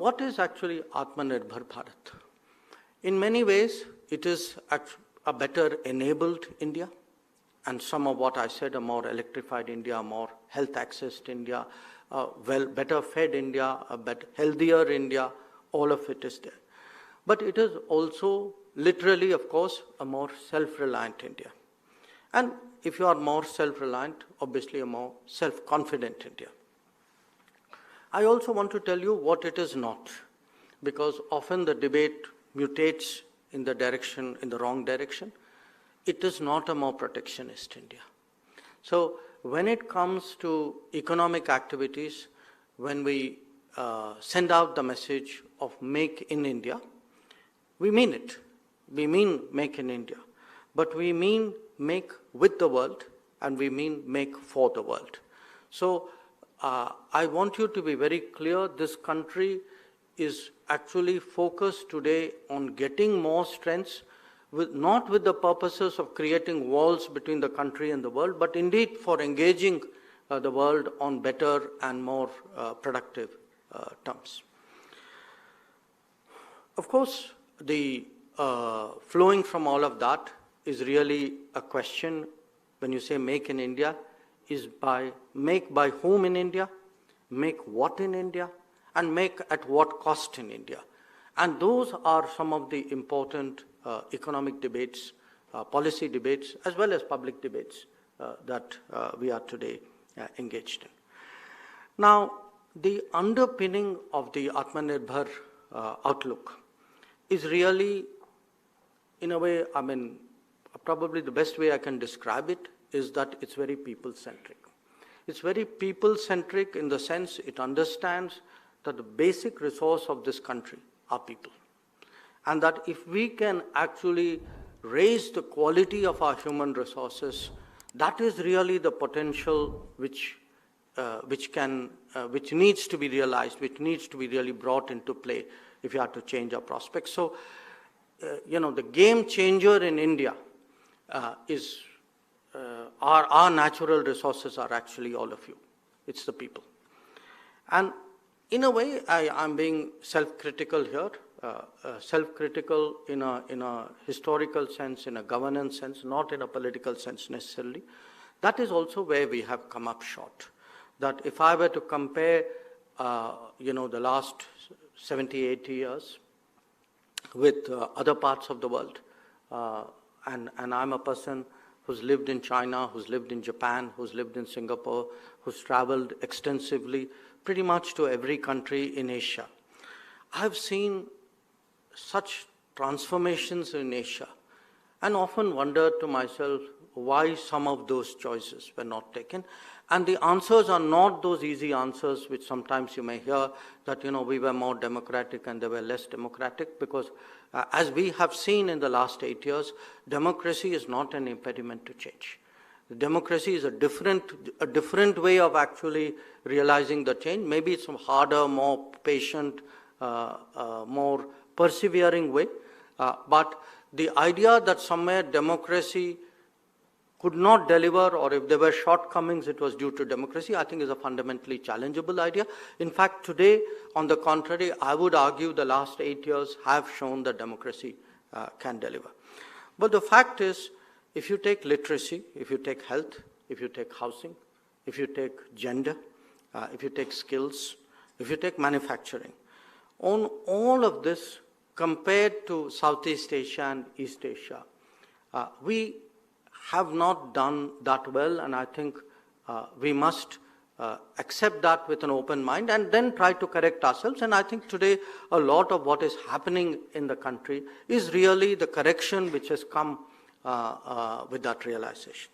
what is actually Atmanirbhar Bharat? In many ways, it is a better enabled India, and some of what I said, a more electrified India, more health accessed India, better fed India, a better, healthier India, all of it is there. But it is also literally, of course, a more self-reliant India. And if you are more self-reliant, obviously a more self-confident India. I also want to tell you what it is not, because often the debate mutates in the wrong direction. It is not a more protectionist India. So when it comes to economic activities, when we send out the message of Make in India, we mean it. We mean Make in India. But we mean make with the world, and we mean make for the world. So I want you to be very clear, this country is actually focused today on getting more strengths, not with the purposes of creating walls between the country and the world, but indeed for engaging the world on better and more productive terms. Of course, the flowing from all of that is really a question, when you say make in India, is make by whom in India, make what in India, and make at what cost in India. And those are some of the important economic debates, policy debates, as well as public debates that we are today engaged in. Now, the underpinning of the Atmanirbhar outlook is really, in a way, I mean, probably the best way I can describe it is that it's very people-centric. It's very people-centric in the sense it understands that the basic resource of this country are people. And that if we can actually raise the quality of our human resources, that is really the potential which needs to be realized, which needs to be really brought into play if you have to change our prospects. So, the game changer in India is our natural resources are actually all of you. It's the people. And in a way, I'm being self-critical here, self-critical in a historical sense, in a governance sense, not in a political sense necessarily. That is also where we have come up short. That if I were to compare, the last 70, 80 years with other parts of the world, and I'm a person who's lived in China, who's lived in Japan, who's lived in Singapore, who's traveled extensively, pretty much to every country in Asia. I've seen such transformations in Asia and often wondered to myself why some of those choices were not taken. And the answers are not those easy answers which sometimes you may hear that, we were more democratic and they were less democratic, because as we have seen in the last 8 years, democracy is not an impediment to change. Democracy is a different way of actually realizing the change. Maybe it's a harder, more patient, more persevering way. But the idea that somewhere democracy could not deliver, or if there were shortcomings, it was due to democracy, I think is a fundamentally challengeable idea. In fact, today, on the contrary, I would argue the last 8 years have shown that democracy can deliver. But the fact is, if you take literacy, if you take health, if you take housing, if you take gender, if you take skills, if you take manufacturing, on all of this compared to Southeast Asia and East Asia, we have not done that well, and I think we must accept that with an open mind and then try to correct ourselves. And I think today a lot of what is happening in the country is really the correction which has come with that realization.